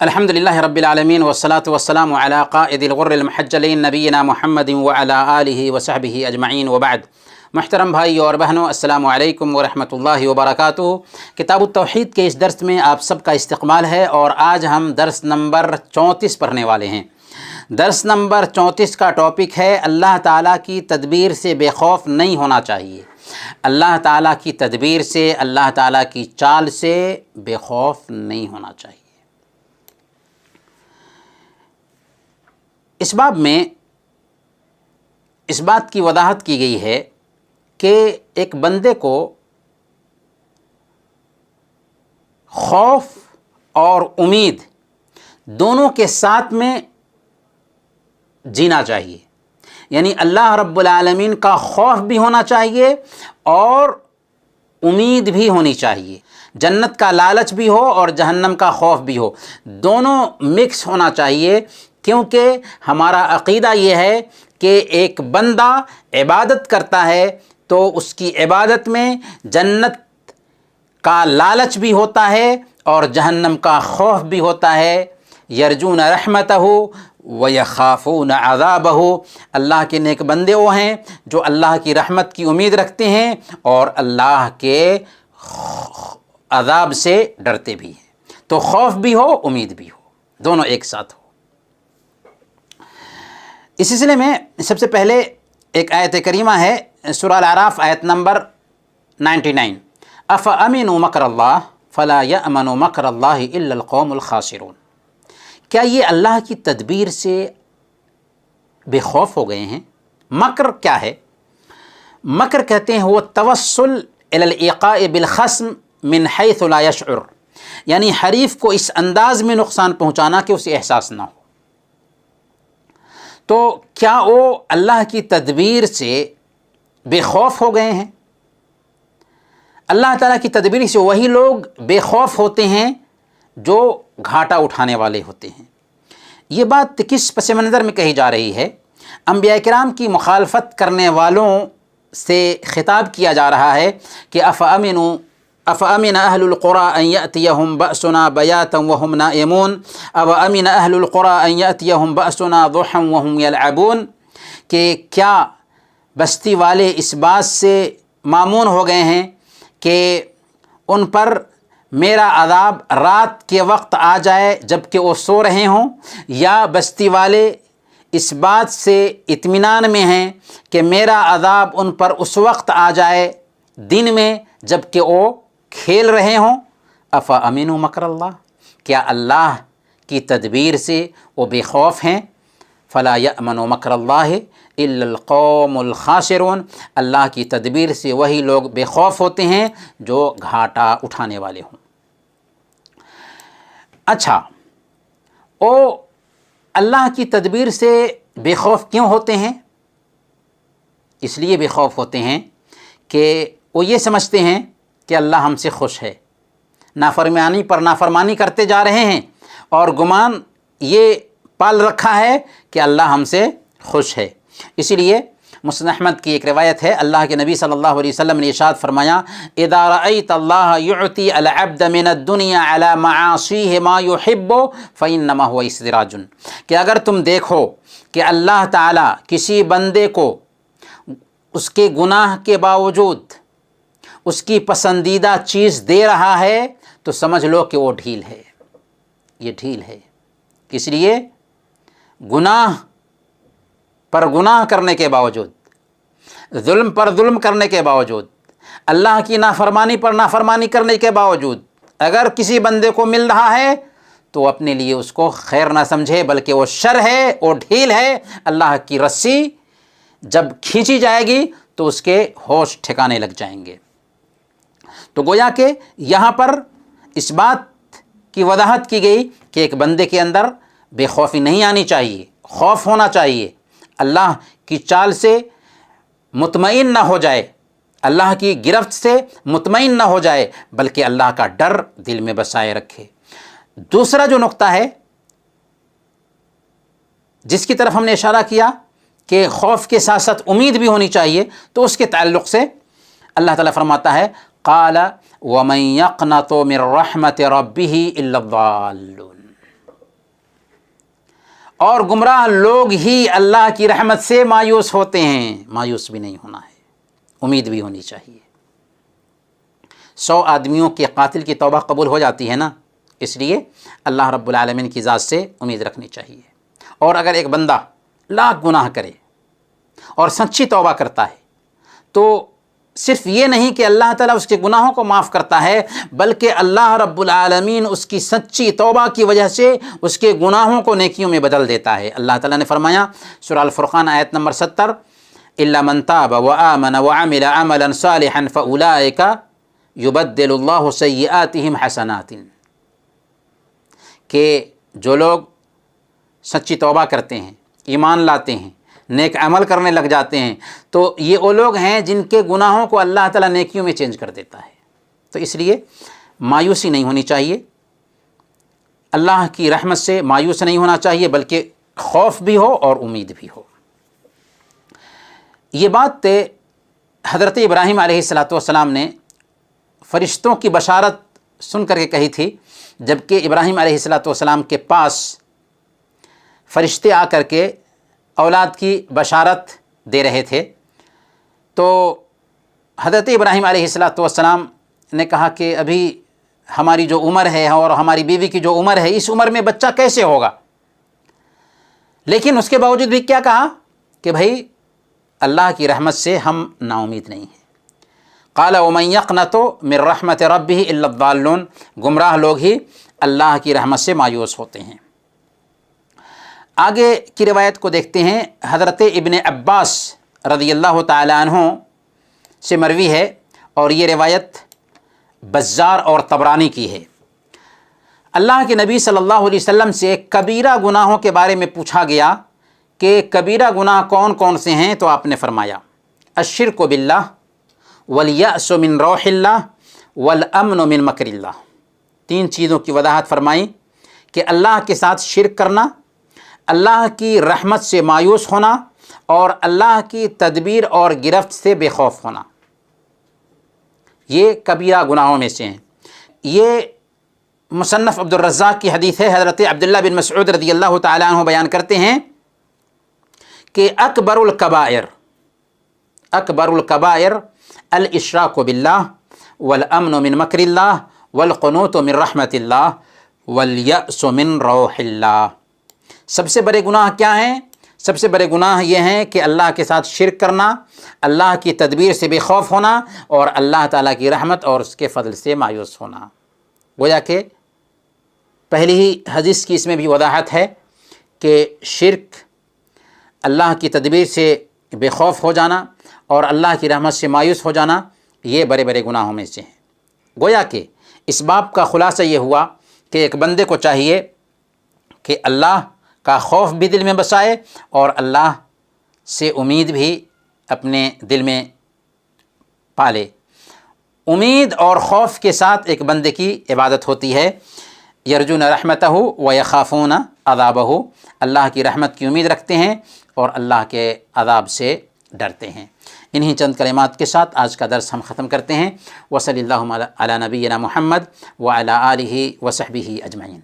الحمدللہ رب العالمین والصلاة والسلام علی قائد الغر المحجلین نبینا محمد وعلی آلہ وصحبہ اجمعین وبعد۔ محترم بھائی اور بہنوں، السلام علیکم ورحمۃ اللہ وبرکاتہ۔ کتاب التوحید کے اس درس میں آپ سب کا استقبال ہے اور آج ہم درس نمبر 34 پڑھنے والے ہیں۔ درس نمبر 34 کا ٹاپک ہے اللہ تعالیٰ کی تدبیر سے بے خوف نہیں ہونا چاہیے۔ اللہ تعالیٰ کی تدبیر سے، اللہ تعالیٰ کی چال سے بے خوف نہیں ہونا چاہیے۔ اس باب میں اس بات کی وضاحت کی گئی ہے کہ ایک بندے کو خوف اور امید دونوں کے ساتھ میں جینا چاہیے، یعنی اللہ رب العالمین کا خوف بھی ہونا چاہیے اور امید بھی ہونی چاہیے، جنت کا لالچ بھی ہو اور جہنم کا خوف بھی ہو، دونوں مکس ہونا چاہیے، کیونکہ ہمارا عقیدہ یہ ہے کہ ایک بندہ عبادت کرتا ہے تو اس کی عبادت میں جنت کا لالچ بھی ہوتا ہے اور جہنم کا خوف بھی ہوتا ہے۔ یرجون رحمتہ ویخافون عذابہ، اللہ کے نیک بندے وہ ہیں جو اللہ کی رحمت کی امید رکھتے ہیں اور اللہ کے عذاب سے ڈرتے بھی ہیں۔ تو خوف بھی ہو، امید بھی ہو، دونوں ایک ساتھ ہو۔ اس سلسلے میں سب سے پہلے ایک آیت کریمہ ہے، سورہ الاعراف آیت نمبر 99۔ افامنوا مکر اللہ فلا یأمن مکر اللہ الا القوم الخاسرون۔ کیا یہ اللہ کی تدبیر سے بے خوف ہو گئے ہیں؟ مکر کیا ہے؟ مکر کہتے ہیں وہ توسل الی الایقاء بالخصم من حیث لا یشعر، یعنی حریف کو اس انداز میں نقصان پہنچانا کہ اسے احساس نہ ہو۔ تو کیا وہ اللہ کی تدبیر سے بے خوف ہو گئے ہیں؟ اللہ تعالیٰ کی تدبیر سے وہی لوگ بے خوف ہوتے ہیں جو گھاٹا اٹھانے والے ہوتے ہیں۔ یہ بات کس پس منظر میں کہی جا رہی ہے؟ انبیاء کرام کی مخالفت کرنے والوں سے خطاب کیا جا رہا ہے کہ افامن اہل القریٰ ان یأتیہم بأسنا بیاتا وہم نائمون اوامن اہل القریٰ ان یأتیہم بأسنا ضحی وہم یلعبون، کہ کیا بستی والے اس بات سے مامون ہو گئے ہیں کہ ان پر میرا عذاب رات کے وقت آ جائے جب کہ وہ سو رہے ہوں، یا بستی والے اس بات سے اطمینان میں ہیں کہ میرا عذاب ان پر اس وقت آ جائے دن میں جب کہ وہ کھیل رہے ہوں۔ افامنوا مکر اللہ، کیا اللہ کی تدبیر سے وہ بے خوف ہیں؟ فلا یأمن مکر اللہ الا القوم الخاسرون، اللہ کی تدبیر سے وہی لوگ بے خوف ہوتے ہیں جو گھاٹا اٹھانے والے ہوں۔ اچھا، وہ اللہ کی تدبیر سے بے خوف کیوں ہوتے ہیں؟ اس لیے بے خوف ہوتے ہیں کہ وہ یہ سمجھتے ہیں کہ اللہ ہم سے خوش ہے، نافرمانی پر نافرمانی کرتے جا رہے ہیں اور گمان یہ پال رکھا ہے کہ اللہ ہم سے خوش ہے۔ اسی لیے مسند احمد کی ایک روایت ہے، اللہ کے نبی صلی اللہ علیہ وسلم نے ارشاد فرمایا، اذا رأیت اللہ یعطی العبد من الدنیا علی معاصیہ ما یحب فانما هو استدراج، کہ اگر تم دیکھو کہ اللہ تعالیٰ کسی بندے کو اس کے گناہ کے باوجود اس کی پسندیدہ چیز دے رہا ہے تو سمجھ لو کہ وہ ڈھیل ہے، یہ ڈھیل ہے۔ اس لیے گناہ پر گناہ کرنے کے باوجود، ظلم پر ظلم کرنے کے باوجود، اللہ کی نافرمانی پر نافرمانی کرنے کے باوجود اگر کسی بندے کو مل رہا ہے تو اپنے لیے اس کو خیر نہ سمجھے بلکہ وہ شر ہے، وہ ڈھیل ہے۔ اللہ کی رسی جب کھینچی جائے گی تو اس کے ہوش ٹھکانے لگ جائیں گے۔ تو گویا کہ یہاں پر اس بات کی وضاحت کی گئی کہ ایک بندے کے اندر بے خوفی نہیں آنی چاہیے، خوف ہونا چاہیے، اللہ کی چال سے مطمئن نہ ہو جائے، اللہ کی گرفت سے مطمئن نہ ہو جائے بلکہ اللہ کا ڈر دل میں بسائے رکھے۔ دوسرا جو نقطہ ہے جس کی طرف ہم نے اشارہ کیا کہ خوف کے ساتھ ساتھ امید بھی ہونی چاہیے، تو اس کے تعلق سے اللہ تعالیٰ فرماتا ہے، قال ومن يقنط من رحمت ربه الا الضالون، اور گمراہ لوگ ہی اللہ کی رحمت سے مایوس ہوتے ہیں۔ مایوس بھی نہیں ہونا ہے، امید بھی ہونی چاہیے۔ 100 آدمیوں کے قاتل کی توبہ قبول ہو جاتی ہے نا، اس لیے اللہ رب العالمین کی ذات سے امید رکھنی چاہیے۔ اور اگر ایک بندہ لاکھ گناہ کرے اور سچی توبہ کرتا ہے تو صرف یہ نہیں کہ اللہ تعالیٰ اس کے گناہوں کو معاف کرتا ہے، بلکہ اللہ رب العالمین اس کی سچی توبہ کی وجہ سے اس کے گناہوں کو نیکیوں میں بدل دیتا ہے۔ اللہ تعالیٰ نے فرمایا سورہ الفرقان آیت نمبر 70، إِلَّا مَن تَابَ وَآمَنَ وَعَمِلَ عَمَلًا صَالِحًا فَأُولَٰئِكَ يُبَدِّلُ اللَّهُ سَيِّئَاتِهِمْ حَسَنَاتٍ، کہ جو لوگ سچی توبہ کرتے ہیں، ایمان لاتے ہیں، نیک عمل کرنے لگ جاتے ہیں، تو یہ وہ لوگ ہیں جن کے گناہوں کو اللہ تعالیٰ نیکیوں میں چینج کر دیتا ہے۔ تو اس لیے مایوسی نہیں ہونی چاہیے، اللہ کی رحمت سے مایوس نہیں ہونا چاہیے، بلکہ خوف بھی ہو اور امید بھی ہو۔ یہ بات حضرت ابراہیم علیہ السلام نے فرشتوں کی بشارت سن کر کے کہی تھی، جبکہ ابراہیم علیہ السلام کے پاس فرشتے آ کر کے اولاد کی بشارت دے رہے تھے، تو حضرت ابراہیم علیہ السلام نے کہا کہ ابھی ہماری جو عمر ہے اور ہماری بیوی کی جو عمر ہے، اس عمر میں بچہ کیسے ہوگا؟ لیکن اس کے باوجود بھی کیا کہا کہ بھائی اللہ کی رحمت سے ہم نا امید نہیں ہیں۔ قال ومن یقنط من رحمت ربہ الا الضالون، گمراہ لوگ ہی اللہ کی رحمت سے مایوس ہوتے ہیں۔ آگے کی روایت کو دیکھتے ہیں، حضرت ابن عباس رضی اللہ تعالی عنہ سے مروی ہے، اور یہ روایت بزار اور طبرانی کی ہے۔ اللہ کے نبی صلی اللہ علیہ وسلم سے کبیرہ گناہوں کے بارے میں پوچھا گیا کہ کبیرہ گناہ کون کون سے ہیں، تو آپ نے فرمایا الشرک باللہ والیأس من روح اللہ والامن من مکر اللہ۔ 3 چیزوں کی وضاحت فرمائی کہ اللہ کے ساتھ شرک کرنا، اللہ کی رحمت سے مایوس ہونا، اور اللہ کی تدبیر اور گرفت سے بے خوف ہونا، یہ کبیرہ گناہوں میں سے ہیں۔ یہ مصنف عبد الرزاق کی حدیث ہے۔ حضرت عبداللہ بن مسعود رضی اللہ تعالیٰ عنہ بیان کرتے ہیں کہ اکبر الکبائر الاشراک باللہ والامن من مکر اللہ والقنوط من رحمت اللہ والیأس من روح اللہ۔ سب سے بڑے گناہ کیا ہیں؟ سب سے بڑے گناہ یہ ہیں کہ اللہ کے ساتھ شرک کرنا، اللہ کی تدبیر سے بے خوف ہونا، اور اللہ تعالیٰ کی رحمت اور اس کے فضل سے مایوس ہونا۔ گویا کہ پہلی ہی حدیث کی اس میں بھی وضاحت ہے کہ شرک، اللہ کی تدبیر سے بے خوف ہو جانا اور اللہ کی رحمت سے مایوس ہو جانا، یہ بڑے بڑے گناہوں میں سے ہیں۔ گویا کہ اس باب کا خلاصہ یہ ہوا کہ ایک بندے کو چاہیے کہ اللہ کا خوف بھی دل میں بسائے اور اللہ سے امید بھی اپنے دل میں پالے۔ امید اور خوف کے ساتھ ایک بندے کی عبادت ہوتی ہے۔ یرجون رحمتہ ویخافون عذابہ، اللہ کی رحمت کی امید رکھتے ہیں اور اللہ کے عذاب سے ڈرتے ہیں۔ انہی چند کلمات کے ساتھ آج کا درس ہم ختم کرتے ہیں۔ وصلی اللہ علی نبینا محمد وعلی آلہ وصحبہ اجمعین۔